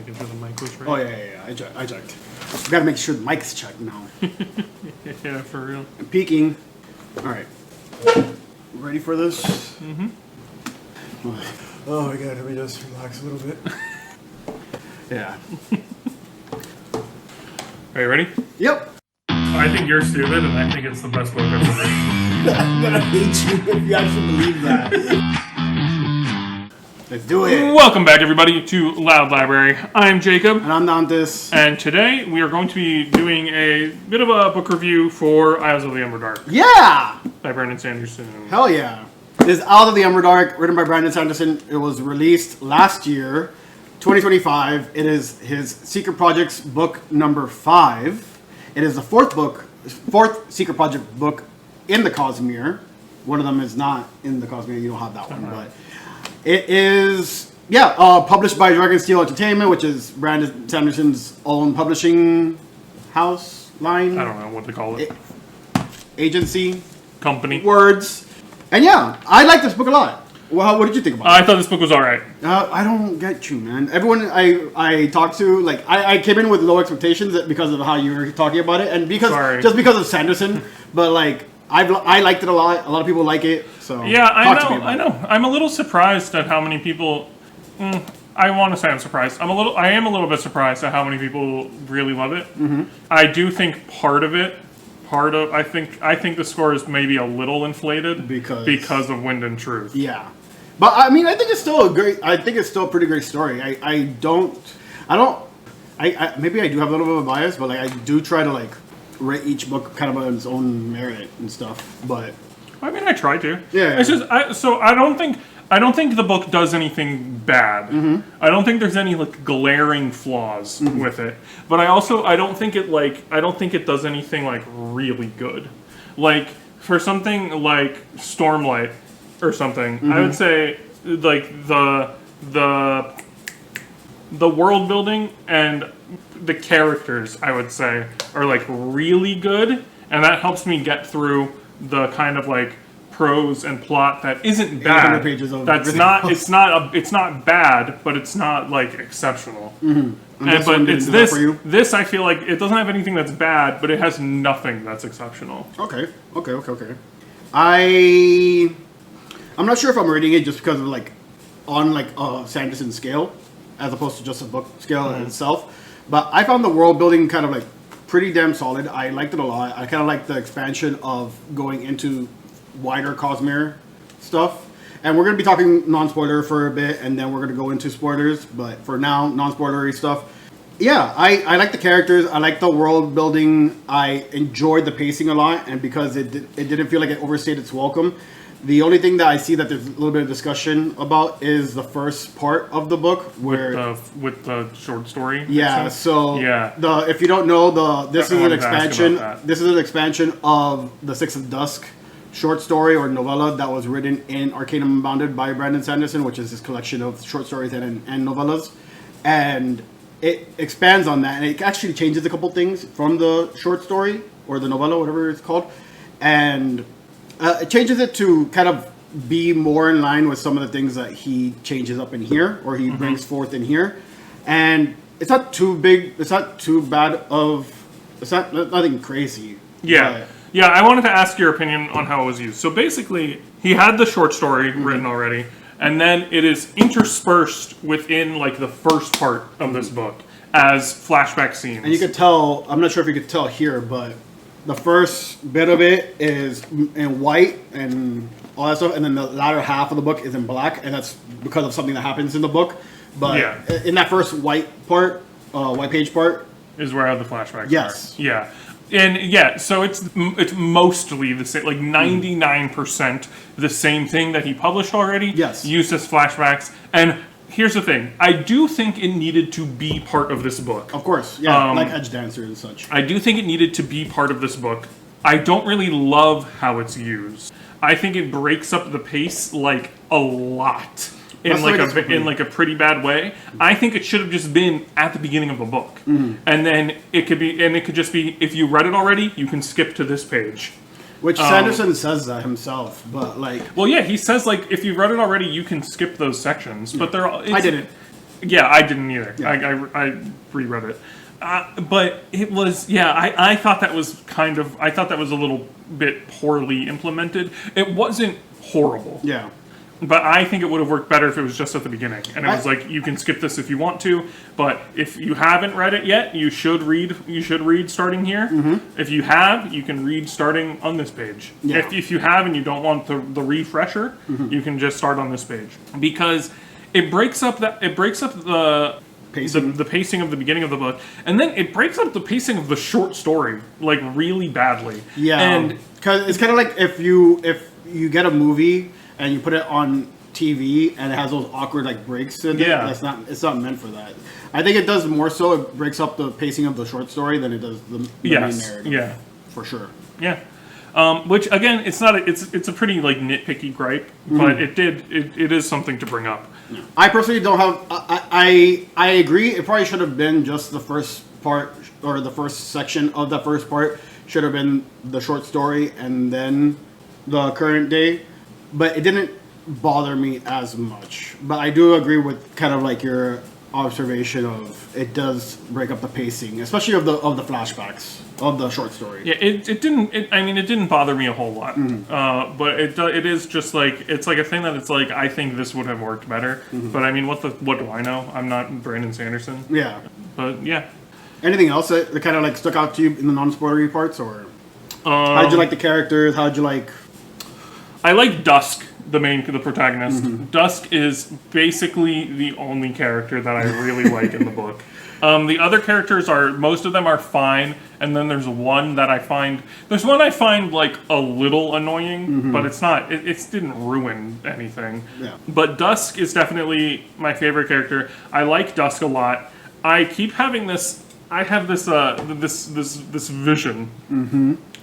making sure the mic was right. Oh, yeah. I checked. We gotta make sure the mic's checked now. Yeah, for real. I'm peeking. Alright. Ready for this? Mm-hmm. Oh my god, let me just relax a little bit. Yeah. Are you ready? Yep. I think you're stupid, and I think it's the best book I've ever read. I'm gonna hate you if you actually believe that. Let's do it. Welcome back, everybody, to Loud Library. I'm Jacob. And I'm Dantes. And today we are going to be doing a bit of a book review for Isles of the Emberdark. Yeah! By Brandon Sanderson. Hell yeah. This is Isles of the Emberdark, written by Brandon Sanderson. It was released last year, 2025. It is his Secret Projects book number 5. It is the fourth Secret Project book in the Cosmere. One of them is not in the Cosmere. You don't have that one, but it is, published by Dragonsteel Entertainment, which is Brandon Sanderson's own publishing house line. I don't know what to call it. Agency. Company. Words. And yeah, I like this book a lot. Well, what did you think about it? I thought this book was alright. I don't get you, man. Everyone I talked to, like, I came in with low expectations because of how you were talking about it, and just because of Sanderson. But like, I liked it a lot. A lot of people like it. So yeah, I know. I'm a little surprised at how many people. I want to say I'm surprised. I am a little bit surprised at how many people really love it. Mm-hmm. I do think I think the score is maybe a little inflated because of Wind and Truth. Yeah. But I mean, I think it's still a pretty great story. Maybe I do have a little bit of a bias, but like I do try to like rate each book kind of on its own merit and stuff. But I mean, I try to. Yeah. It's just I don't think the book does anything bad. Mm-hmm. I don't think there's any like glaring flaws with it. But I don't think it does anything like really good. Like for something like Stormlight or something, I would say like the world building and the characters, I would say, are like really good, and that helps me get through the kind of like prose and plot that isn't bad. It's not bad, but it's not like exceptional. Mm-hmm. This I feel like it doesn't have anything that's bad, but it has nothing that's exceptional. Okay. I'm not sure if I'm rating it just because of like on like a Sanderson scale as opposed to just a book scale in itself. But I found the world building kind of like pretty damn solid. I liked it a lot. I kind of like the expansion of going into wider Cosmere stuff. And we're going to be talking non-spoiler for a bit, and then we're going to go into spoilers. But for now, non-spoilery stuff. Yeah, I like the characters. I like the world building. I enjoyed the pacing a lot, and because it didn't feel like it overstayed its welcome. The only thing that I see that there's a little bit of discussion about is the first part of the book where with the short story. Yeah. So yeah. If you don't know, this is an expansion. This is an expansion of the Six of Dusk short story or novella that was written in Arcanum Unbounded by Brandon Sanderson, which is his collection of short stories and novellas, and it expands on that, and it actually changes a couple things from the short story or the novella, whatever it's called, and it changes it to kind of be more in line with some of the things that he changes up in here, or he brings forth in here. And it's not too big, it's not too bad it's not nothing crazy. Yeah. Yeah, I wanted to ask your opinion on how it was used. So basically, he had the short story written already, and then it is interspersed within like the first part of this book as flashback scenes. And you could tell, I'm not sure if you could tell here, but the first bit of it is in white and all that stuff, and then the latter half of the book is in black, and that's because of something that happens in the book. But in that first white page part is where I have the flashback. Yes. Part. Yeah. And so it's mostly the same, like 99% the same thing that he published already. Yes. Used as flashbacks. And here's the thing. I do think it needed to be part of this book. Of course. Yeah, like Edge Dancer and such. I do think it needed to be part of this book. I don't really love how it's used. I think it breaks up the pace like a lot. In like a pretty bad way. I think it should have just been at the beginning of the book. And then it could just be, if you read it already, you can skip to this page. Which Sanderson says that himself, but like... Well, yeah, he says, like, if you've read it already, you can skip those sections, but they're all... I didn't. Yeah, I didn't either. Yeah. I reread it. But it was, yeah, I thought that was I thought that was a little bit poorly implemented. It wasn't horrible. Yeah. But I think it would have worked better if it was just at the beginning. And it was like, you can skip this if you want to, but if you haven't read it yet, you should read starting here. Mm-hmm. If you have, you can read starting on this page. Yeah. If you have and you don't want the refresher, you can just start on this page. Because it breaks up the pacing of the beginning of the book, and then it breaks up the pacing of the short story, like, really badly. Yeah. And because it's kind of like if you get a movie and you put it on TV and it has those awkward like breaks in it. Yeah. It's not meant for that. I think it does more so. It breaks up the pacing of the short story than it does the main narrative. Yeah. For sure. Yeah. Which again, it's a pretty like nitpicky gripe, but it is something to bring up. I personally don't have. I agree. It probably should have been just the first part or the first section of the first part should have been the short story and then the current day. But it didn't bother me as much. But I do agree with kind of like your observation of it does break up the pacing, especially of the flashbacks of the short story. Yeah, it didn't bother me a whole lot. But it is just like, it's like a thing that it's like, I think this would have worked better. But I mean, what do I know? I'm not Brandon Sanderson. Yeah. But yeah. Anything else that kind of like stuck out to you in the non-spoilery parts, or how did you like the characters? How did you like? I like Dusk, the protagonist. Dusk is basically the only character that I really like in the book. The other characters most of them are fine, and then there's one I find like a little annoying, but it's not. It didn't ruin anything. Yeah. But Dusk is definitely my favorite character. I like Dusk a lot. I keep having this. I have this this vision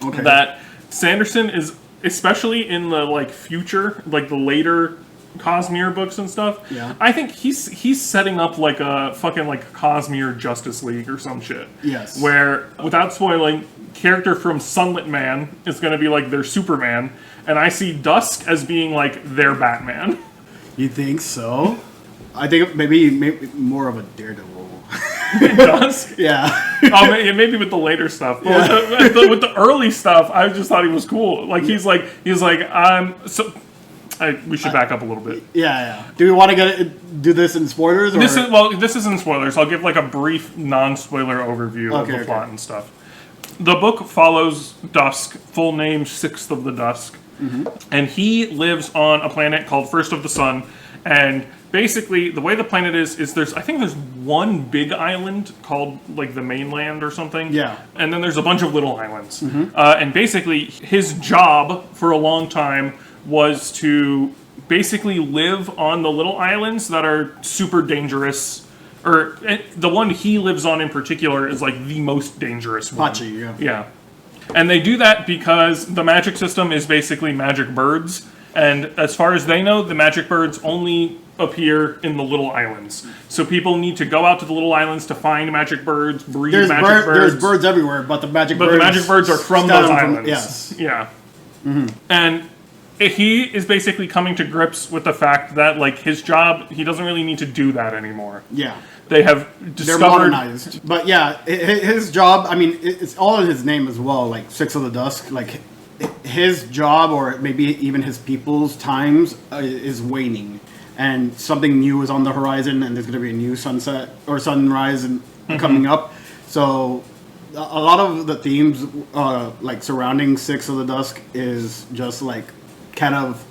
that Sanderson is, especially in the like future, like the later Cosmere books and stuff. Yeah. I think he's setting up like a fucking like Cosmere Justice League or some shit. Yes. Where, without spoiling, character from Sunlit Man is going to be like their Superman, and I see Dusk as being like their Batman. You think so? I think maybe more of a Daredevil. Dusk? Yeah. Maybe with the later stuff. But with the early stuff, I just thought he was cool. Like we should back up a little bit. Yeah. Do we want to do this in spoilers? Or? This is in spoilers. I'll give like a brief non-spoiler overview of the plot and stuff. The book follows Dusk, full name Sixth of the Dusk, and he lives on a planet called First of the Sun, and basically, the way the planet is there's one big island called like the mainland or something. Yeah. And then there's a bunch of little islands. And basically, his job for a long time was to basically live on the little islands that are super dangerous. Or the one he lives on in particular is like the most dangerous one. Pachi, yeah. Yeah. And they do that because the magic system is basically magic birds. And as far as they know, the magic birds only appear in the little islands. So people need to go out to the little islands to find magic birds, breed birds. There's birds everywhere, but the magic birds are from those islands. Yes. Yeah. And he is basically coming to grips with the fact that, like, his job, he doesn't really need to do that anymore. Yeah. They're modernized. But yeah, his job, I mean, it's all in his name as well, like Six of the Dusk, like his job, or maybe even his people's times, is waning, and something new is on the horizon, and there's going to be a new sunset or sunrise coming up. So a lot of the themes, like surrounding Six of the Dusk, is just like kind of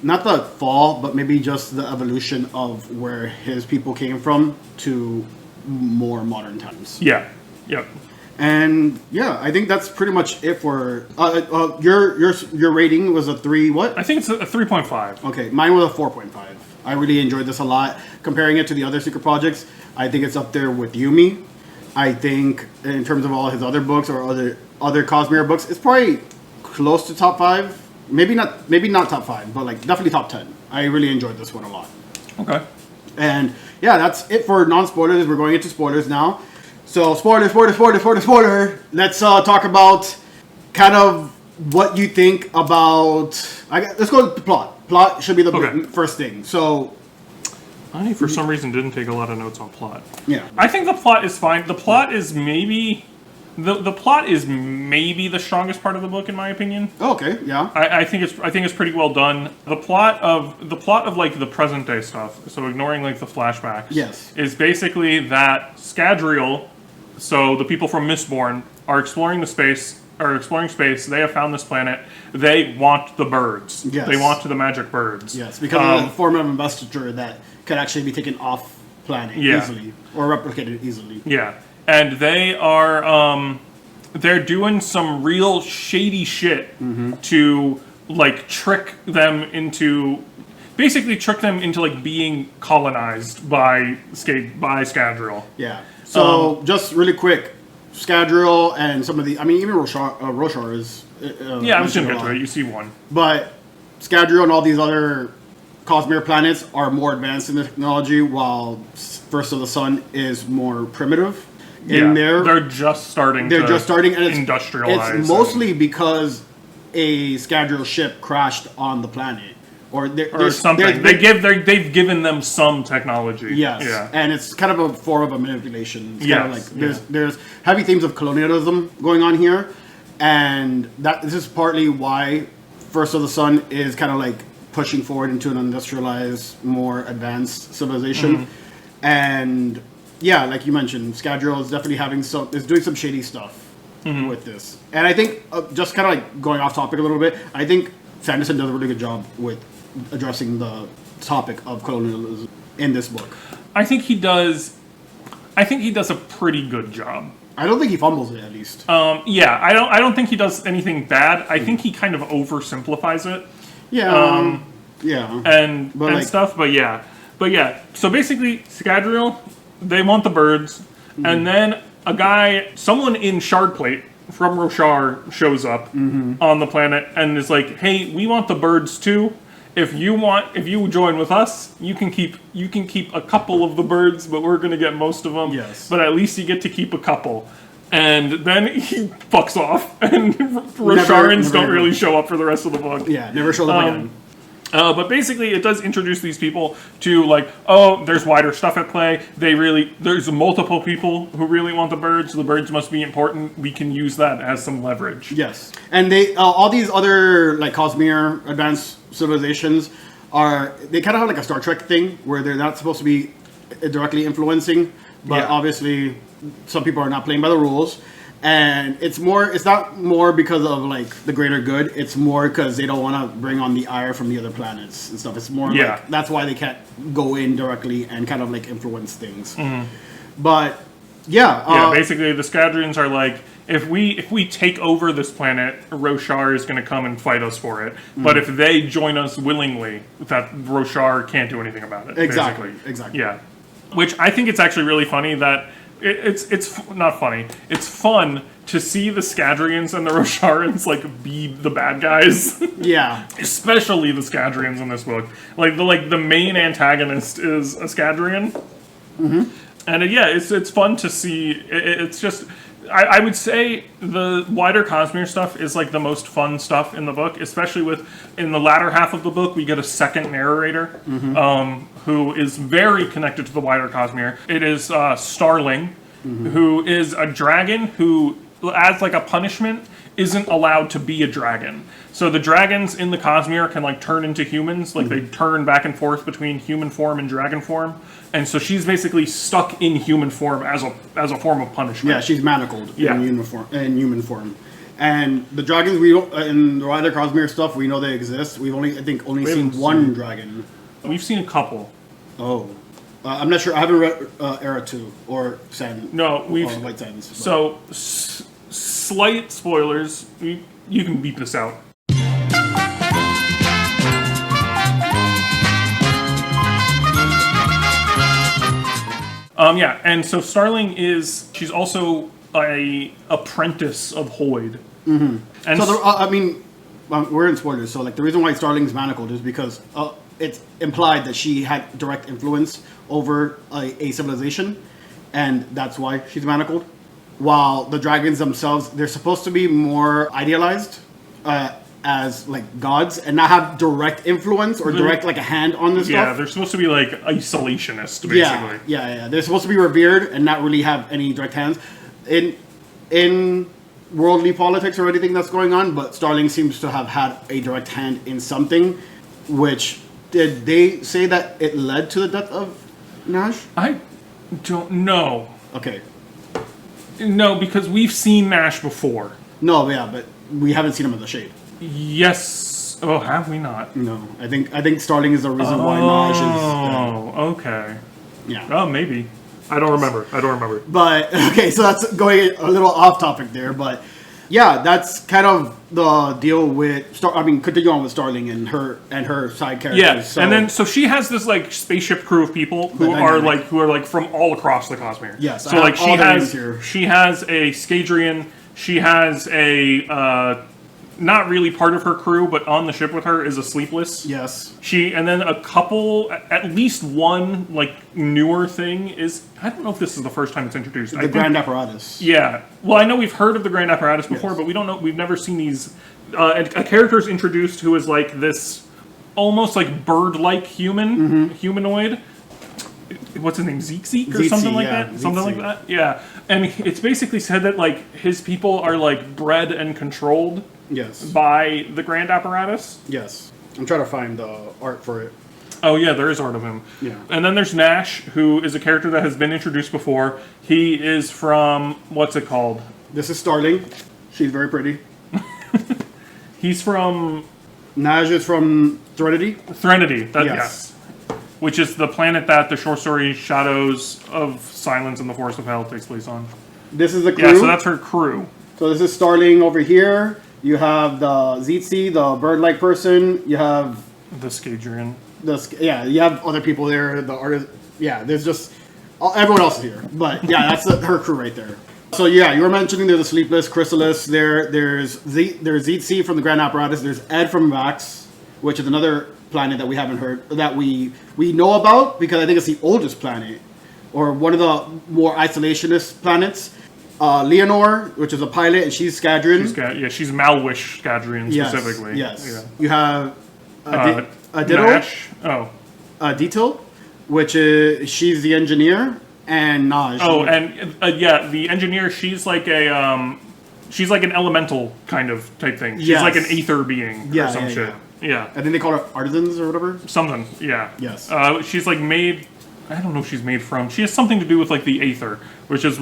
not the fall, but maybe just the evolution of where his people came from to more modern times. Yeah. Yep. And yeah, I think that's pretty much it for your rating was a 3 what? I think it's a 3.5. Okay, mine was a 4.5. I really enjoyed this a lot. Comparing it to the other secret projects, I think it's up there with Yumi. I think in terms of all his other books or other Cosmere books, it's probably close to top 5. Maybe not top 5, but like definitely top 10. I really enjoyed this one a lot. Okay. And yeah, that's it for non-spoilers. We're going into spoilers now. So spoiler. Let's talk about kind of what you think about. Let's go with the plot. Plot should be the first thing. So I, for some reason, didn't take a lot of notes on plot. Yeah. I think the plot is fine. The plot is maybe... The plot is maybe the strongest part of the book, in my opinion. Oh, okay, yeah. I think it's pretty well done. The plot of like the present day stuff, so ignoring like the flashbacks, Yes. is basically that Scadrial, so the people from Mistborn, are exploring space. They have found this planet. They want the birds. Yes. They want the magic birds. Yes, because of the form of investiture that could actually be taken off planet easily or replicated easily. Yeah. And they are, they're doing some real shady shit to, like, basically trick them into, like, being colonized by Scadrial. Yeah. So, just really quick, Scadrial and some of the, I mean, even Roshar is... I was going to get to it. You see one. But Scadrial and all these other Cosmere planets are more advanced in technology, while First of the Sun is more primitive. They're just starting and it's industrialize. It's mostly because a Scadrial ship crashed on the planet. Or something. They've given them some technology. Yes. Yeah. And it's kind of a form of a manipulation. It's yes. kind of like there's heavy themes of colonialism going on here. And this is partly why First of the Sun is kind of like pushing forward into an industrialized, more advanced civilization. And yeah, like you mentioned, Scadrial is definitely is doing some shady stuff with this. And I think, just kind of like going off topic a little bit, I think Sanderson does a really good job with addressing the topic of colonialism in this book. I think he does a pretty good job. I don't think he fumbles it, at least. I don't think he does anything bad. I think he kind of oversimplifies it. Yeah. And stuff, but yeah. So basically, Scadrial, they want the birds, and then someone in Shardplate from Roshar shows up on the planet and is like, "Hey, we want the birds too. If you join with us, you can keep a couple of the birds, but we're gonna get most of them. Yes. But at least you get to keep a couple." And then he fucks off, and Rosharans don't really show up for the rest of the book. Yeah, never show up again. But basically, it does introduce these people to, like, oh, there's wider stuff at play. There's multiple people who really want the birds. The birds must be important. We can use that as some leverage. Yes, and all these other like Cosmere advanced civilizations they kind of have like a Star Trek thing where they're not supposed to be directly influencing, but obviously some people are not playing by the rules. And it's not more because of like the greater good. It's more because they don't want to bring on the ire from the other planets and stuff. It's more like that's why they can't go in directly and kind of like influence things. But basically the Scadrians are like, if we take over this planet, Roshar is going to come and fight us for it. But if they join us willingly, that Roshar can't do anything about it. Exactly. Yeah, which I think it's actually really funny that. It's not funny. It's fun to see the Scadrians and the Rosharans like be the bad guys. Yeah, especially the Scadrians in this book. Like the main antagonist is a Scadrian, and it's fun to see. It's just I would say the wider Cosmere stuff is like the most fun stuff in the book, especially in the latter half of the book we get a second narrator who is very connected to the wider Cosmere. It is Starling, who is a dragon who, as like a punishment, isn't allowed to be a dragon. So the dragons in the Cosmere can like turn into humans, like they turn back and forth between human form and dragon form. And so she's basically stuck in human form as a form of punishment. Yeah, she's manacled in human form. And the dragons in the wider Cosmere stuff, we know they exist. We've only seen one dragon. We've seen a couple. Oh. I'm not sure. I haven't read Era 2 or Sand. No, White Sands. So, slight spoilers. You can beep this out. And so Starling she's also a apprentice of Hoyd. And we're in spoilers, so like the reason why Starling's manacled is because it's implied that she had direct influence over a civilization, and that's why she's manacled. While the dragons themselves, they're supposed to be more idealized, as like gods and not have direct influence or direct like a hand on this Yeah, stuff. they're supposed to be like isolationist, basically. Yeah. They're supposed to be revered and not really have any direct hands in worldly politics or anything that's going on. But Starling seems to have had a direct hand in something. Which did they say that it led to the death of Nash? I don't know. Okay. No, because we've seen Nash before. No, yeah, but we haven't seen him in the shade. Yes. Oh, have we not? No, I think Starling is the reason why Nash is. Oh, okay. Yeah. Oh, maybe. I don't remember. But okay, so that's going a little off topic there, but yeah, that's kind of the deal with continue on with Starling and her side characters. Yeah, so, and then so she has this like spaceship crew of people who are like from all across the Cosmere. Yes, so like she has a Scadrian, she has a not really part of her crew, but on the ship with her is a Sleepless. Yes. And then a couple, at least one like newer thing is, I don't know if this is the first time it's introduced. The Grand Apparatus. Yeah. Well, I know we've heard of the Grand Apparatus before, but we don't know. We've never seen these. A character is introduced who is like this, almost like bird-like humanoid. What's his name? Zeke or something like that. Something like that. Yeah. And it's basically said that like his people are like bred and controlled. Yes. By the Grand Apparatus. Yes. I'm trying to find the art for it. Oh yeah, there is art of him. Yeah. And then there's Nash, who is a character that has been introduced before. He is from what's it called? This is Starling. She's very pretty. He's from Nash is from Threnody. Threnody. Yes. Which is the planet that the short story Shadows of Silence in the Forest of Hell takes place on. This is the crew. Yeah, so that's her crew. So this is Starling over here. You have the Zitzi, the bird-like person. You have the Scadrian. You have other people there. The artist. Yeah, there's just everyone else is here. But yeah, that's her crew right there. So yeah, you were mentioning there's the Sleepless, Chrysalis. There's Zitzi from the Grand Apparatus. There's Ed from Vax, which is another planet that we haven't heard that we know about because I think it's the oldest planet or one of the more isolationist planets. Leonore, which is a pilot, and she's Scadrian. She's Malwish Scadrian specifically. Yes. Yeah. You have Ditto. Nash. Oh. Ditto, which is she's the engineer, and Naj. Oh, and the engineer. She's like an elemental kind of type thing. She's like an aether being or some shit. Yeah. I think they call her artisans or whatever. Something. Yeah. Yes. She's like made. I don't know if she's made from. She has something to do with like the aether, which is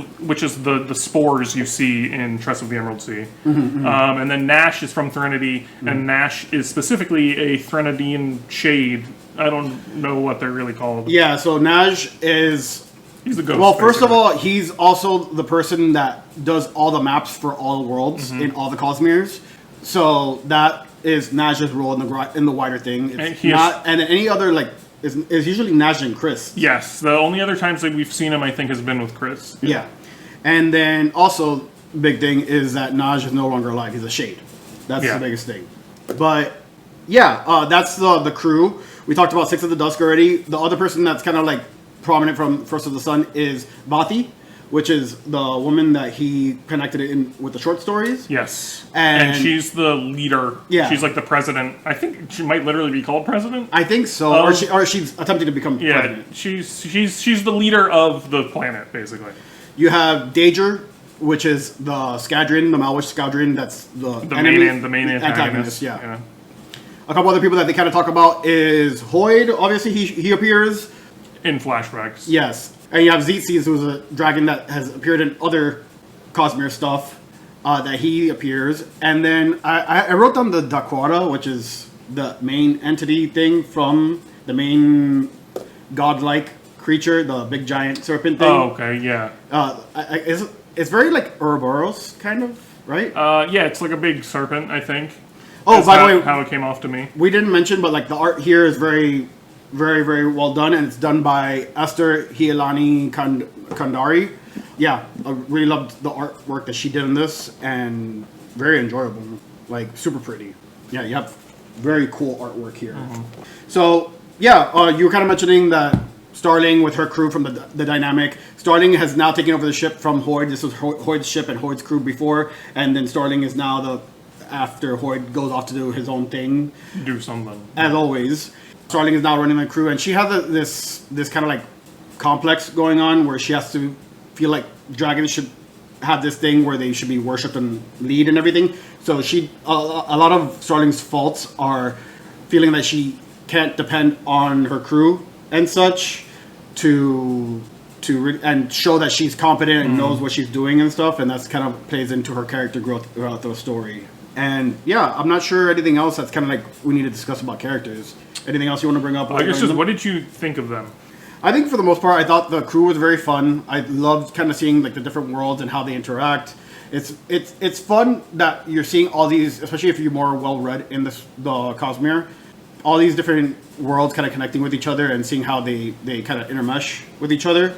the spores you see in Tress of the Emerald Sea. And then Nash is from Threnody, and Nash is specifically a Threnodian shade. I don't know what they're really called. Yeah, so Nash is... He's the ghost. Well, first of all, he's also the person that does all the maps for all the worlds in all the Cosmeres. So that is Nash's role in the wider thing. It's and any other like... is usually Nash and Chris. Yes, the only other times that we've seen him, I think, has been with Chris. Yeah. And then also, big thing is that Naj is no longer alive. He's a shade. That's the biggest thing. But, yeah, that's the crew. We talked about Six of the Dusk already. The other person that's kind of, like, prominent from First of the Sun is Vathi, which is the woman that he connected in with the short stories. Yes. And she's the leader. Yeah. She's like the president. I think she might literally be called president. I think so. Or she's attempting to become president. She's the leader of the planet, basically. You have Dager, which is the Scadrian, the Malwish Scadrian. That's the main antagonist. Yeah. A couple other people that they kind of talk about is Hoyd. Obviously, he appears in flashbacks. Yes. And you have Zitzi's, who's a dragon that has appeared in other Cosmere stuff, that he appears. And then I wrote down the Dakwara, which is the main entity thing from the main godlike creature, the big giant serpent thing. Oh, okay, yeah. It's very like Ouroboros, kind of, right? Yeah, it's like a big serpent, I think. Oh, by the way, how it came off to me. We didn't mention, but like the art here is very, very, very well done, and it's done by Esther Hielani Kandari. Yeah, I really loved the artwork that she did in this, and very enjoyable, like super pretty. Yeah, you have very cool artwork here. So yeah, you were kind of mentioning that Starling with her crew from the dynamic. Starling has now taken over the ship from Hoyd. This was Hoyd's ship and Hoyd's crew before, and then Starling is now after Hoyd goes off to do his own thing. Do something. As always, Starling is now running the crew, and she has this kind of like complex going on where she has to feel like dragons should have this thing where they should be worshipped and lead and everything. So a lot of Starling's faults are feeling that she can't depend on her crew and such and show that she's competent and knows what she's doing and stuff, and that's kind of plays into her character growth throughout the story. And yeah, I'm not sure anything else that's kind of like we need to discuss about characters. Anything else you want to bring up? I guess just what did you think of them? I think for the most part, I thought the crew was very fun. I loved kind of seeing like the different worlds and how they interact. It's fun that you're seeing all these, especially if you're more well read in the Cosmere, all these different worlds kind of connecting with each other and seeing how they kind of intermesh with each other.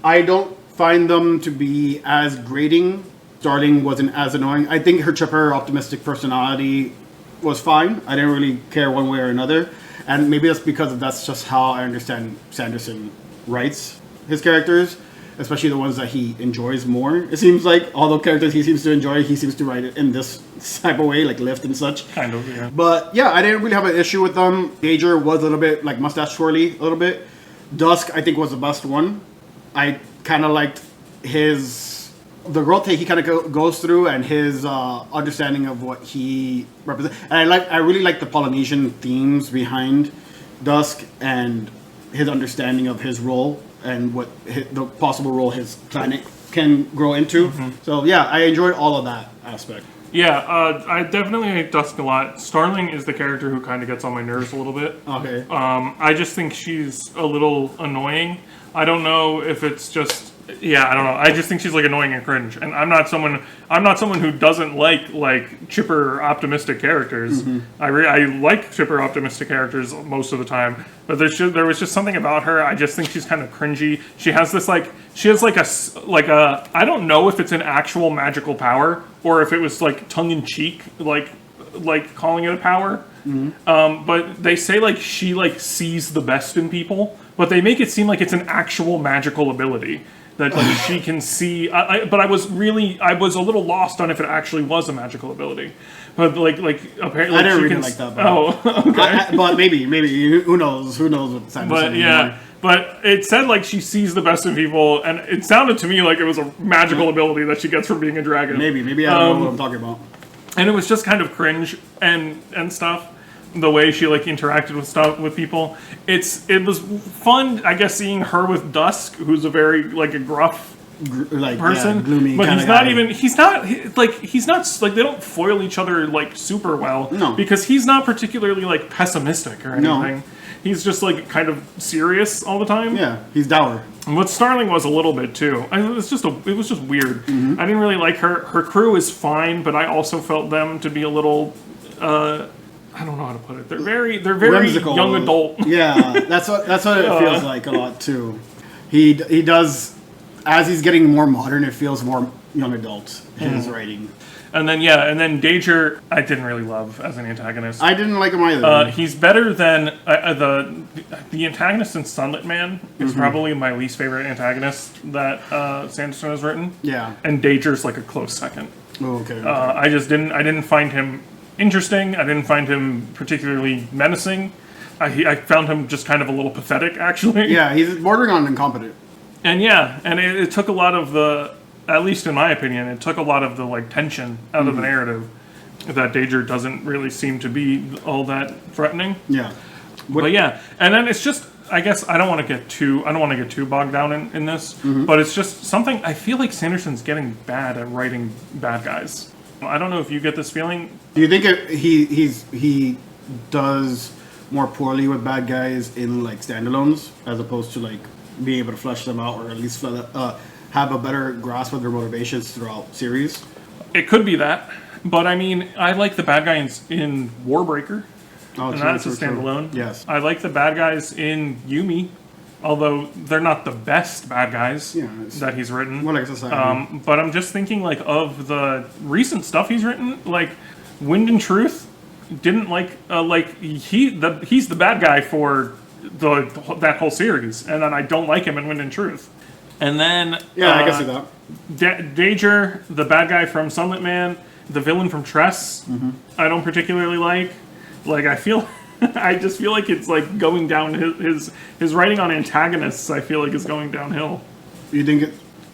I don't find them to be as grating. Starling wasn't as annoying. I think her chipper, optimistic personality was fine. I didn't really care one way or another. And maybe that's because that's just how I understand Sanderson writes his characters, especially the ones that he enjoys more. It seems like all the characters he seems to enjoy, he seems to write it in this type of way, like Lift and such. Kind of, yeah. But yeah, I didn't really have an issue with them. Gager was a little bit like mustache twirly, a little bit. Dusk, I think, was the best one. I kind of liked the growth that he kind of goes through and his understanding of what he represents. And I really like the Polynesian themes behind Dusk and his understanding of his role and what the possible role his planet can grow into. So yeah, I enjoyed all of that aspect. Yeah, I definitely like Dusk a lot. Starling is the character who kind of gets on my nerves a little bit. Okay. I just think she's a little annoying. I don't know if it's just... Yeah, I don't know. I just think she's like annoying and cringe, and I'm not someone who doesn't like chipper optimistic characters. I like chipper optimistic characters most of the time, but there was just something about her. I just think she's kind of cringy. She has a I don't know if it's an actual magical power or if it was like tongue in cheek, like calling it a power. But they say like she like sees the best in people, but they make it seem like it's an actual magical ability. That like, she can see, but I was a little lost on if it actually was a magical ability. But like apparently, I didn't she really can, like that. But, okay. But maybe who knows? Who knows what Sanderson But yeah, anymore. but it said like she sees the best in people, and it sounded to me like it was a magical ability that she gets from being a dragon. Maybe I don't know what I'm talking about. And it was just kind of cringe and stuff. The way she like interacted with people, it was fun. I guess seeing her with Dusk, who's a very like a gruff person, gloomy. But he's not like they don't foil each other like super well. No, because he's not particularly like pessimistic or anything. No. He's just like kind of serious all the time. Yeah, he's dour. And what Starling was a little bit too. It was just weird. I didn't really like her. Her crew is fine, but I also felt them to be a little. I don't know how to put it. They're very Whimsical. young adult. Yeah, that's what it feels like a lot too. He does, as he's getting more modern, it feels more young adult, his writing. And then Danger, I didn't really love as an antagonist. I didn't like him either. He's better than the antagonist in Sunlit Man is probably my least favorite antagonist that Sanderson has written. Yeah, and Danger's like a close second. Oh, okay. I didn't find him interesting. I didn't find him particularly menacing. I found him just kind of a little pathetic, actually. Yeah, he's bordering on incompetent. And it took a lot of the, at least in my opinion, it took a lot of the like tension out of the narrative. That Danger doesn't really seem to be all that threatening. Yeah. But yeah, and then it's just, I guess I don't want to get too bogged down in this, but it's just something I feel like Sanderson's getting bad at writing bad guys. I don't know if you get this feeling. Do you think he does more poorly with bad guys in like standalones as opposed to like being able to flesh them out or at least have a better grasp of their motivations throughout series? It could be that, but I mean, I like the bad guys in Warbreaker, and that's a standalone. Yes, I like the bad guys in Yumi, although they're not the best bad guys that he's written. More like society. But I'm just thinking like of the recent stuff he's written, like Wind and Truth. Didn't he's the bad guy for that whole series, and then I don't like him in Wind and Truth. And then I can see that. Danger, the bad guy from Sunlit Man, the villain from Tress, I don't particularly like. Like, I feel, I just feel like it's like going down his writing on antagonists. I feel like is going downhill. You think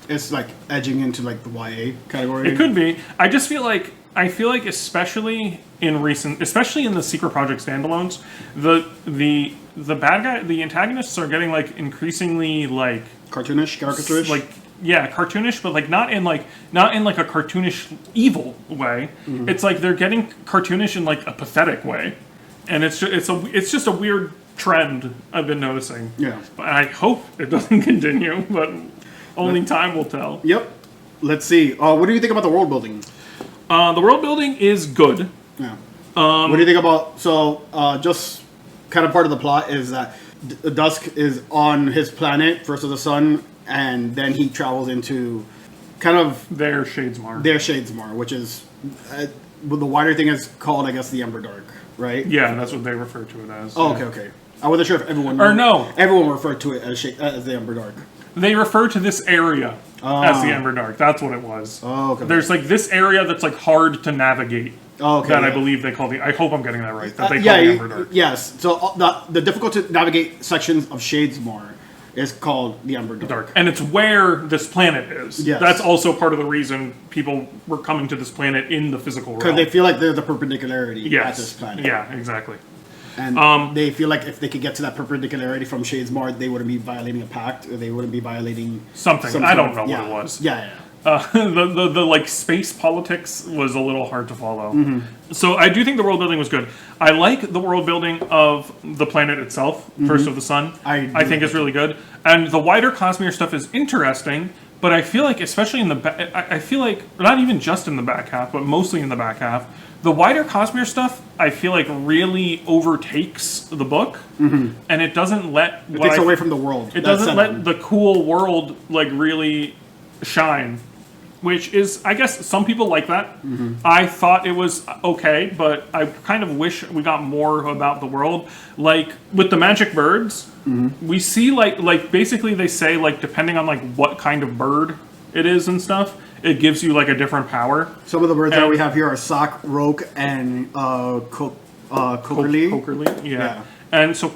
it's like edging into like the YA category? It could be. I just feel like especially in the Secret Project standalones, the bad guy, the antagonists are getting like increasingly like Cartoonish, caricaturish. like yeah, cartoonish, but like not in like a cartoonish evil way. It's like they're getting cartoonish in like a pathetic way, and it's just a weird trend I've been noticing. Yeah. But I hope it doesn't continue, but only time will tell. Yep. Let's see. What do you think about the world building? The world building is good. Yeah. What do you think about? So, just kind of part of the plot is that Dusk is on his planet versus the sun, and then he travels into kind of Their Shadesmar. Shadesmar, which is the wider thing is called, I guess, the Emberdark, right? Yeah, that's what they refer to it as. Oh, yeah. okay. I wasn't sure if everyone everyone referred to it as the Emberdark. They refer to this area as the Emberdark. That's what it was. Oh, okay. There's like this area that's like hard to navigate. Oh, okay. That I believe they call I hope I'm getting that right. That they call yeah, the Emberdark. Yes. So the difficult to navigate sections of Shadesmar is called the Emberdark. Dark. And it's where this planet is. Yes. That's also part of the reason people were coming to this planet in the physical realm. Because they feel like they're the perpendicularity yes. at this planet. Yeah, exactly. And they feel like if they could get to that perpendicularity from Shadesmar, they wouldn't be violating a pact, or they wouldn't be violating something. I don't know what it was. Yeah. The like space politics was a little hard to follow. So I do think the world building was good. I like the world building of the planet itself, First of the Sun. I think is really good. And the wider Cosmere stuff is interesting, but I feel like, especially in I feel like, not even just in the back half, but mostly in the back half, the wider Cosmere stuff, I feel like really overtakes the book, and it doesn't let... It takes away from the world. It doesn't let the cool world like really shine. Which is, I guess, some people like that. I thought it was okay, but I kind of wish we got more about the world. Like, with the magic birds, we see, like basically they say, like, depending on, like, what kind of bird it is and stuff, it gives you, like, a different power. Some of the birds that we have here are Sock, Roke, and Cokerly. Cokerly, yeah. And so,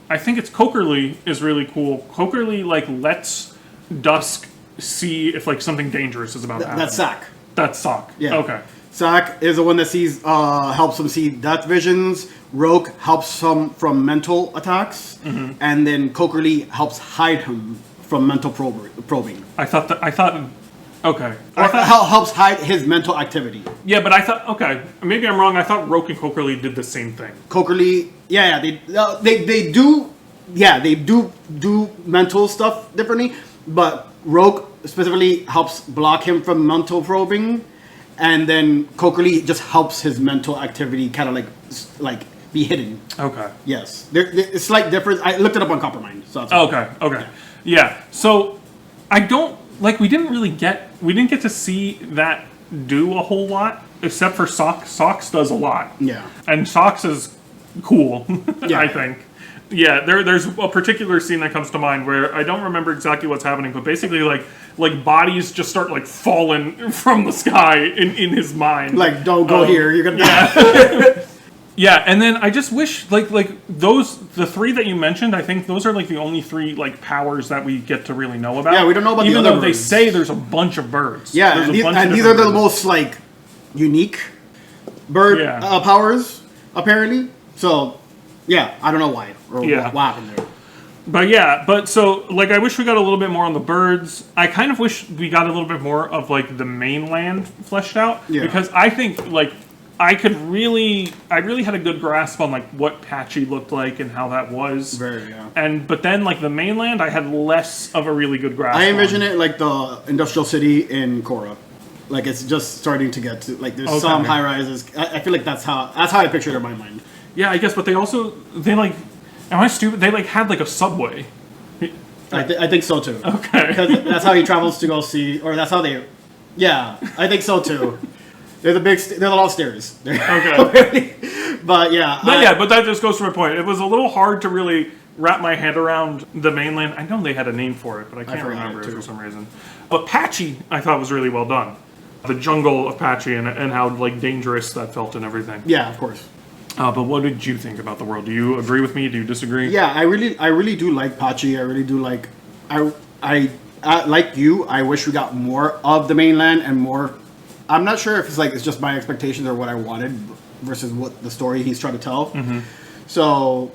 I think it's Cokerly is really cool. Cokerly, like, lets Dusk see if like something dangerous is about to happen. That's Sack. That's Sock. Yeah. Okay. Sack is the one that sees helps him see death visions. Rogue helps him from mental attacks, and then Cokerly helps hide him from mental probing. I thought. Okay. Helps hide his mental activity. Yeah, but I thought. Okay, maybe I'm wrong. I thought Roke and Cokerly did the same thing. Cokerly, they do. Yeah, they do mental stuff differently, but Rogue specifically helps block him from mental probing, and then Cokerly just helps his mental activity kind of like be hidden. Okay. Yes, it's slight difference. I looked it up on Coppermind. So that's okay. Yeah. So I don't like. We didn't get to see that do a whole lot, except for Socks. Socks does a lot. Yeah. And Socks is cool. Yeah. I think. Yeah, there's a particular scene that comes to mind where I don't remember exactly what's happening, but basically like bodies just start like falling from the sky in his mind. Like, don't go here, you're gonna die. Yeah, and then I just wish the three that you mentioned, I think those are like the only three like powers that we get to really know about. Yeah, we don't know about even the other though birds. they say there's a bunch of birds. Yeah, there's and these are the most like unique bird powers apparently. So yeah, I don't know why or what happened there. But so like I wish we got a little bit more on the birds. I kind of wish we got a little bit more of like the mainland fleshed out because I think like I really had a good grasp on like what Patchy looked like and how that was. But then like the mainland, I had less of a really good grasp. I envision it like the industrial city in Korra. Like it's just starting to get to like there's some high rises. I feel like that's how I pictured it in my mind. Yeah, I guess, but they like, am I stupid? They like had like a subway. I think so too. Okay. Because that's how he travels to go see, or that's how they. Yeah, I think so too. There's a lot of stairs. Okay. But yeah. But that just goes to my point. It was a little hard to really wrap my head around the mainland. I know they had a name for it, but I can't remember it for some reason. But Patchy, I thought was really well done. the jungle of Patchy and how like dangerous that felt and everything. Yeah, of course. But what did you think about the world? Do you agree with me? Do you disagree? Yeah, I really do like Pachi. I really do like. I like you. I wish we got more of the mainland and more. I'm not sure if it's just my expectations or what I wanted versus what the story he's trying to tell. Mm-hmm. So,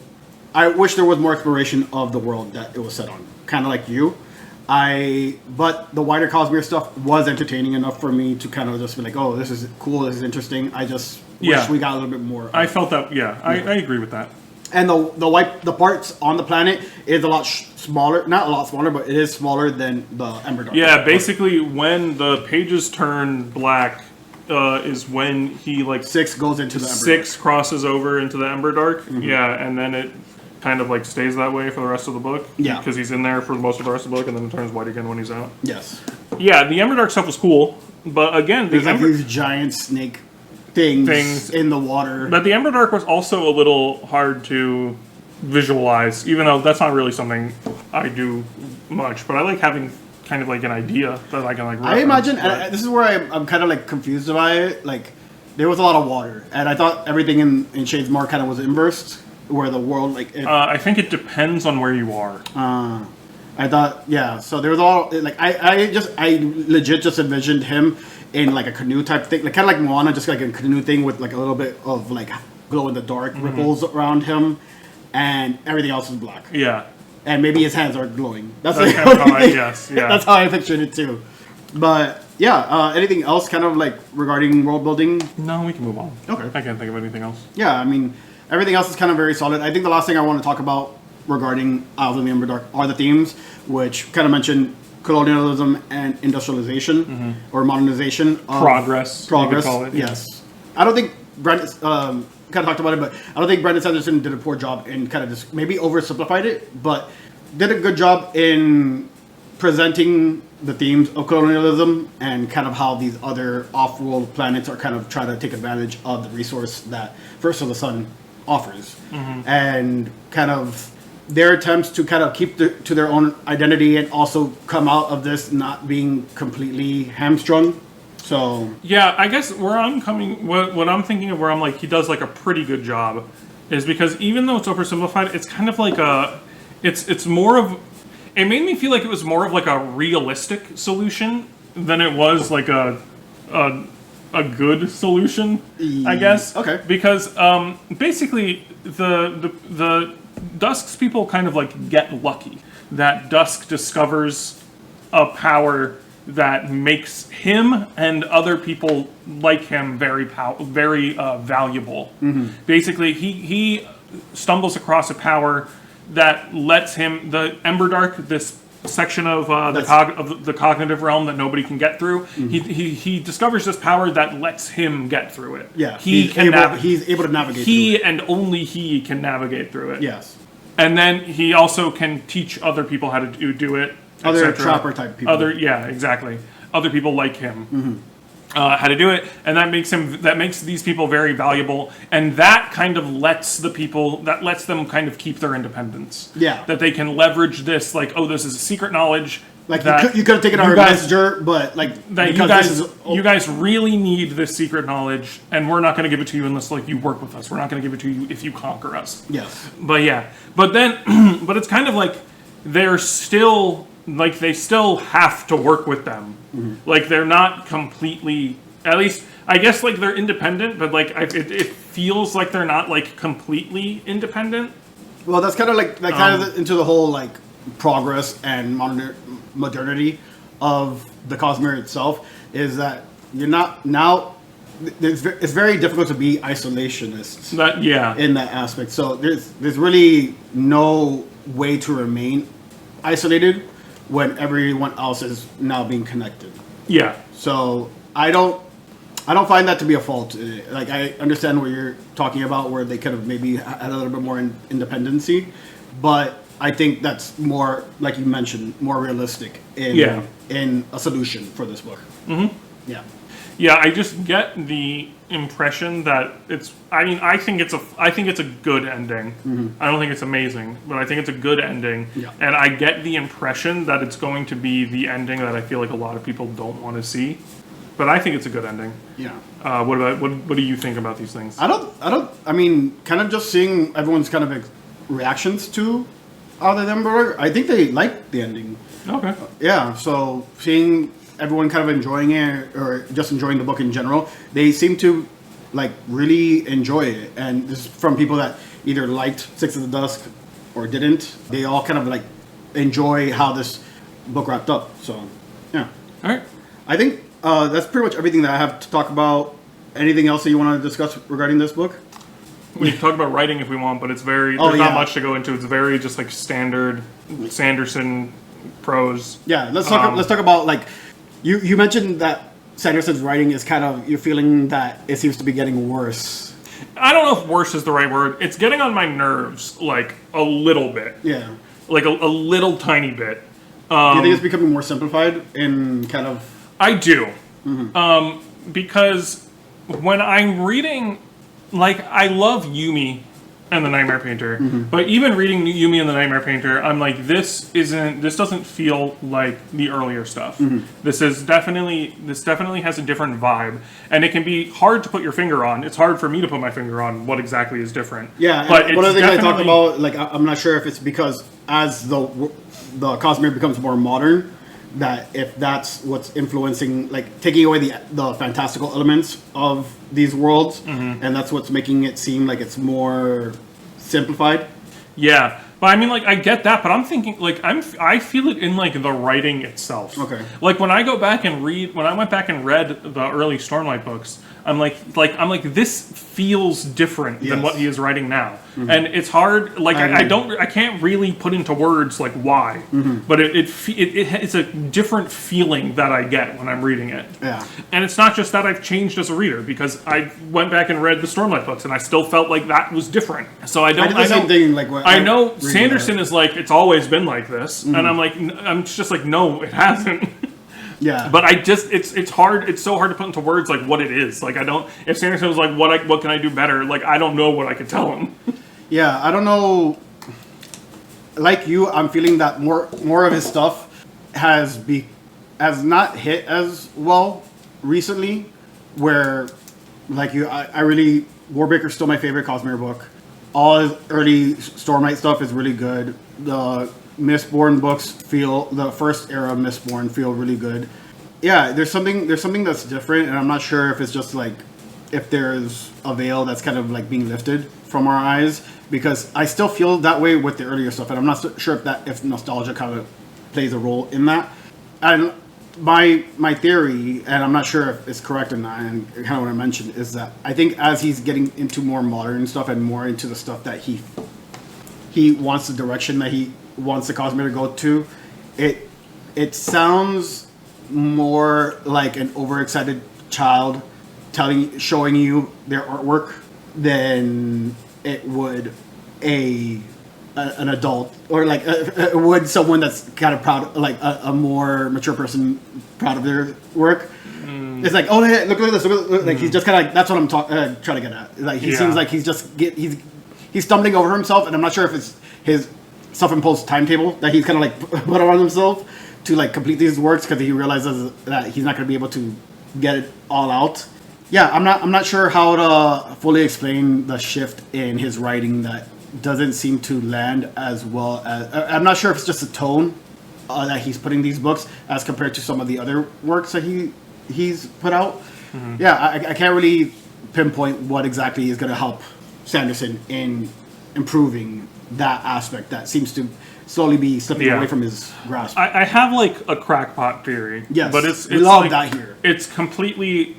I wish there was more exploration of the world that it was set on. Kind of like you. But the wider Cosmere stuff was entertaining enough for me to kind of just be like, oh, this is cool, this is interesting. I just wish we got a little bit more. I felt that. Yeah, I agree with that. And the parts on the planet is a lot smaller. Not a lot smaller, but it is smaller than the Emberdark. Yeah, basically, when the pages turn black, is when he like 6 goes into the Emberdark. 6 crosses over into the Emberdark. Mm-hmm. Yeah, and then it kind of like stays that way for the rest of the book. Yeah, because he's in there for most of the rest of the book, and then it turns white again when he's out. Yes. Yeah, the Emberdark stuff was cool, but again, there's like these giant snake things in the water. But the Emberdark was also a little hard to visualize, even though that's not really something I do much. But I like having kind of like an idea that I can like reference. I imagine, and this is where I'm kind of like confused by it. Like, there was a lot of water, and I thought everything in Shadesmar kind of was inversed, where the world like. I think it depends on where you are. I thought, yeah. So there was a lot. Like, I legit just envisioned him in like a canoe type thing, like kind of like Moana, just like a canoe thing with like a little bit of like glow in the dark ripples around him, and everything else is black. Yeah. And maybe his hands are glowing. That's kind of how I guess. Yeah. That's how I pictured it too. But yeah, anything else kind of like regarding world building? No, we can move on. Okay. I can't think of anything else. Yeah, I mean, everything else is kind of very solid. I think the last thing I want to talk about regarding Isles of the Emberdark are the themes, which kind of mentioned colonialism and industrialization or modernization. Progress. You could call it, yeah. Yes. I don't think Brent kind of talked about it, but I don't think Brandon Sanderson did a poor job in kind of just maybe oversimplified it, but did a good job in presenting the themes of colonialism and kind of how these other off-world planets are kind of trying to take advantage of the resource that First of the Sun offers. And kind of their attempts to kind of keep to their own identity and also come out of this not being completely hamstrung. So yeah, I guess what I'm thinking of where I'm like he does like a pretty good job is because even though it's oversimplified, it's kind of like it's more of it made me feel like it was more of like a realistic solution than it was like a good solution, I guess. Okay. Because basically the Dusk's people kind of like get lucky that Dusk discovers a power that makes him and other people like him very valuable. Basically, he stumbles across a power that lets him the Emberdark, this section of the cognitive realm that nobody can get through. He discovers this power that lets him get through it. Yeah, he's able to navigate. He through it. and only he can navigate through it. Yes, and then he also can teach other people how to do it. Other trapper type people. Exactly. Other people like him. How to do it, and that makes these people very valuable, and that kind of lets them kind of keep their independence. Yeah, that they can leverage this, like, oh, this is a secret knowledge. Like you could have taken our messenger, but like that you guys really need this secret knowledge, and we're not going to give it to you unless like you work with us. We're not going to give it to you if you conquer us. Yes, but then but it's kind of like they're still. Like, they still have to work with them. Like, they're not completely... At least, I guess, like, they're independent, but, like, it feels like they're not, like, completely independent. Well, that's kind of, like, into the whole, like, progress and modernity of the Cosmere itself, is that you're not... Now, it's very difficult to be isolationists. In that aspect. So, there's really no way to remain isolated when everyone else is now being connected. Yeah. So I don't find that to be a fault. Like, I understand what you're talking about, where they could have maybe had a little bit more independency, but I think that's more, like you mentioned, more realistic in a solution for this book. Yeah. Yeah, I just get the impression that it's. I mean, I think it's a good ending. I don't think it's amazing, but I think it's a good ending. Yeah. And I get the impression that it's going to be the ending that I feel like a lot of people don't want to see. but I think it's a good ending. Yeah. What do you think about these things? I mean, kind of just seeing everyone's kind of reactions to Other Than Emberdark, I think they liked the ending. Okay. Yeah, so seeing everyone kind of enjoying it, or just enjoying the book in general, they seem to like really enjoy it. And this is from people that either liked Six of the Dusk or didn't. They all kind of like enjoy how this book wrapped up. So, yeah. All right. I think that's pretty much everything that I have to talk about. Anything else that you want to discuss regarding this book? We can talk about writing if we want, but it's there's not much to go into. It's very just like standard Sanderson prose. Yeah, let's talk about like you mentioned that Sanderson's writing is kind of, you're feeling that it seems to be getting worse. I don't know if worse is the right word. It's getting on my nerves like a little bit. Yeah. Like a little tiny bit. Do you think it's becoming more simplified in kind of... I do. Mm-hmm. Because when I'm reading, like, I love Yumi and the Nightmare Painter, but even reading Yumi and the Nightmare Painter, I'm like, this doesn't feel like the earlier stuff. This definitely has a different vibe, and it can be hard to put your finger on. It's hard for me to put my finger on what exactly is different. Yeah, but one of the things I talked about, like, I'm not sure if it's because as the Cosmere becomes more modern, that if that's what's influencing, like taking away the fantastical elements of these worlds, and that's what's making it seem like it's more simplified. Yeah, but I mean, like, I get that, but I'm thinking, like, I feel it in like the writing itself. Okay. Like when I went back and read the early Stormlight books, I'm like this feels different than what he is writing now, and it's hard. Like I can't really put into words like why, but it's a different feeling that I get when I'm reading it. Yeah, and it's not just that I've changed as a reader, because I went back and read the Stormlight books and I still felt like that was different. So I did the same thing. Like I know Sanderson is like, it's always been like this, and I'm just like, no, it hasn't. Yeah, but it's hard. It's so hard to put into words like what it is. Like if Sanderson was like, what can I do better? Like I don't know what I could tell him. Yeah, I don't know. Like you, I'm feeling that more of his stuff has not hit as well recently. Where, like you, I really, Warbreaker's still my favorite Cosmere book. All his early Stormlight stuff is really good. The Mistborn books the first era of Mistborn feel really good. Yeah, there's something that's different, and I'm not sure if it's just like, if there's a veil that's kind of like being lifted from our eyes, because I still feel that way with the earlier stuff, and I'm not sure if nostalgia kind of plays a role in that. And my theory, and I'm not sure if it's correct or not, and kind of what I mentioned, is that I think as he's getting into more modern stuff and more into the stuff that he wants, the direction that he wants the Cosmere to go to, it sounds more like an overexcited child showing you their artwork than it would an adult, or like would someone that's kind of proud, like a more mature person proud of their work. It's like, oh, hey, look at this, like he's just kind of like, that's what I'm trying to get at. Like he seems like he's stumbling over himself, and I'm not sure if it's his self-imposed timetable that he's kind of like put on himself to like complete these works, because he realizes that he's not going to be able to get it all out. Yeah, I'm not sure how to fully explain the shift in his writing that doesn't seem to land as well as... I'm not sure if it's just the tone that he's putting these books as compared to some of the other works that he's put out. Yeah, I can't really pinpoint what exactly is going to help Sanderson in improving that aspect that seems to slowly be slipping away from his grasp. I have like a crackpot theory. Yes, but it's love like, that here. It's completely,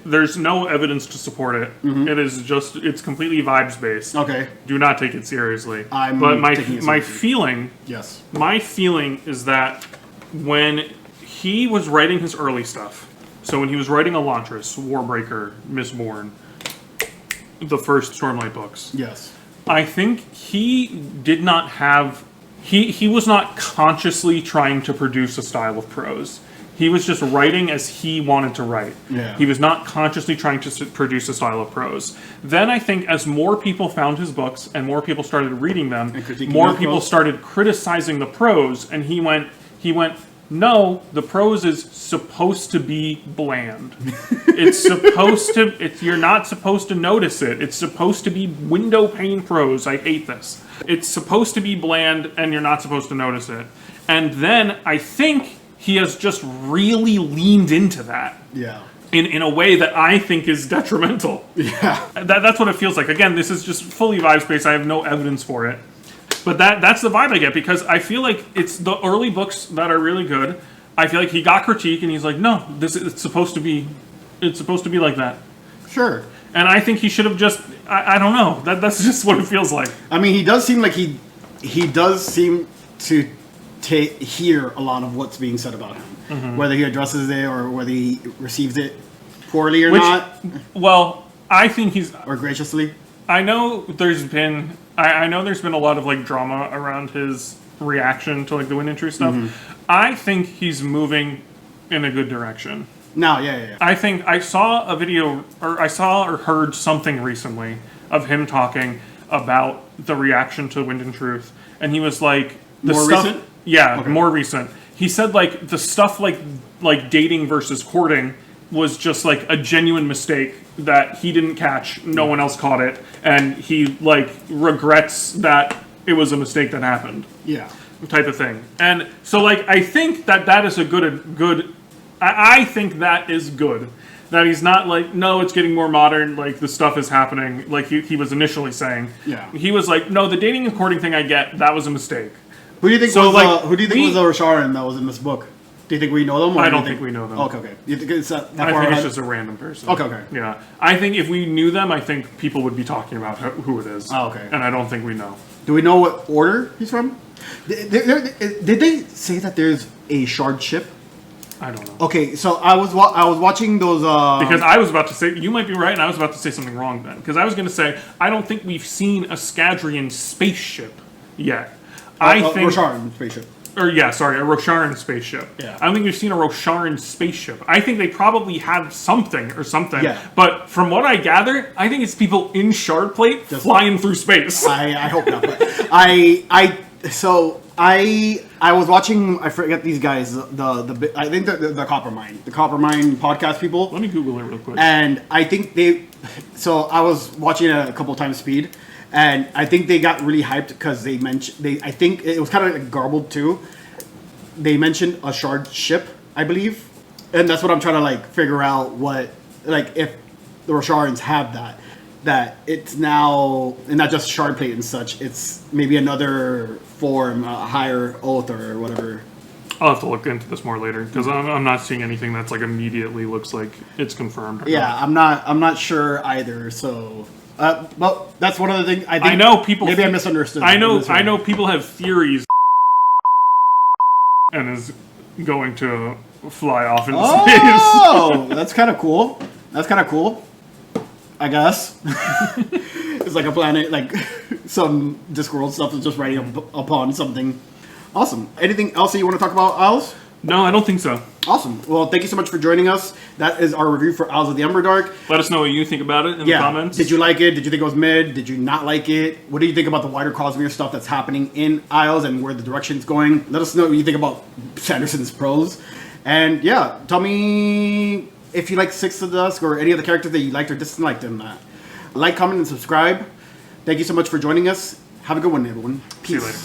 there's no evidence to support it. It is just, it's completely vibes based. Okay. Do not take it seriously. But my feeling, my feeling is that when he was writing his early stuff, so when he was writing Elantris, Warbreaker, Mistborn, the first Stormlight books. Yes. I think he did not have... He was not consciously trying to produce a style of prose. He was just writing as he wanted to write. Yeah. He was not consciously trying to produce a style of prose. Then I think as more people found his books and more people started reading them, more people started criticizing the prose, and he went, no, the prose is supposed to be bland. It's supposed to, you're not supposed to notice it. It's supposed to be window pane prose. I hate this. It's supposed to be bland and you're not supposed to notice it. And then I think he has just really leaned into that. Yeah. In a way that I think is detrimental. Yeah. That's what it feels like. Again, this is just fully vibes-based. I have no evidence for it. But that's the vibe I get, because I feel like it's the early books that are really good. I feel like he got critique and he's like, no, it's supposed to be like that. Sure. And I think he should have just, I don't know. That's just what it feels like. I mean, he does seem like he does seem to hear a lot of what's being said about him. Mm-hmm. Whether he addresses it or whether he receives it poorly or not. Well, I think he's... Or graciously. I know there's been a lot of like drama around his reaction to like the Wind and Truth stuff. Mm-hmm. I think he's moving in a good direction. No, yeah. I think I saw a video, or I saw or heard something recently of him talking about the reaction to Wind and Truth, and he was like, recent? Yeah, okay. More recent. He said like the stuff like dating versus courting was just like a genuine mistake that he didn't catch, no one else caught it, and he like regrets that it was a mistake that happened. Yeah. Type of thing. And so like I think that is a good I think that is good. That he's not like, no, it's getting more modern, like the stuff is happening, like he was initially saying. Yeah. He was like, no, the dating and courting thing I get, that was a mistake. Who do you think was the Rosharan that was in this book? Do you think we know them? I don't think we know them. Okay. You think it's that I think it's just a random person. Okay. Yeah. I think if we knew them, I think people would be talking about who it is. Oh, okay. And I don't think we know. Do we know what order he's from? Did they say that there's a shard ship? I don't know. Okay, so I was watching those... Because I was about to say... You might be right, and I was about to say something wrong then. Because I was going to say, I don't think we've seen a Scadrian spaceship yet. I think... Rosharan spaceship. Or, yeah, sorry, a Rosharan spaceship. Yeah. I don't think we've seen a Rosharan spaceship. I think they probably have something. Yeah. But from what I gather, I think it's people in Shardplate flying through space. I hope not. But I was watching, I forget these guys, I think the Coppermine podcast people. Let me Google it real quick. And I think I was watching it a couple times speed, and I think they got really hyped because I think it was kind of like garbled too. They mentioned a shard ship, I believe, and that's what I'm trying to like figure out if the Rosharans have that it's now, and not just Shardplate and such, it's maybe another form, a higher oath or whatever. I'll have to look into this more later, because I'm not seeing anything that's like immediately looks like it's confirmed. Yeah, I'm not sure either, so... well, that's one of the things I know people... Maybe I misunderstood. I know people have theories and is going to fly off into space. Oh, that's kind of cool. I guess. It's like a planet, like some Discworld stuff is just riding upon something. Awesome. Anything else that you want to talk about, Isles? No, I don't think so. Awesome. Well, thank you so much for joining us. That is our review for Isles of the Emberdark. Let us know what you think about it in the comments. Did you like it? Did you think it was mid? Did you not like it? What do you think about the wider Cosmere stuff that's happening in Isles and where the direction's going? Let us know what you think about Sanderson's prose. And yeah, tell me if you like Six of the Dusk or any of the characters that you liked or disliked in that. Like, comment, and subscribe. Thank you so much for joining us. Have a good one, everyone. Peace. See you later.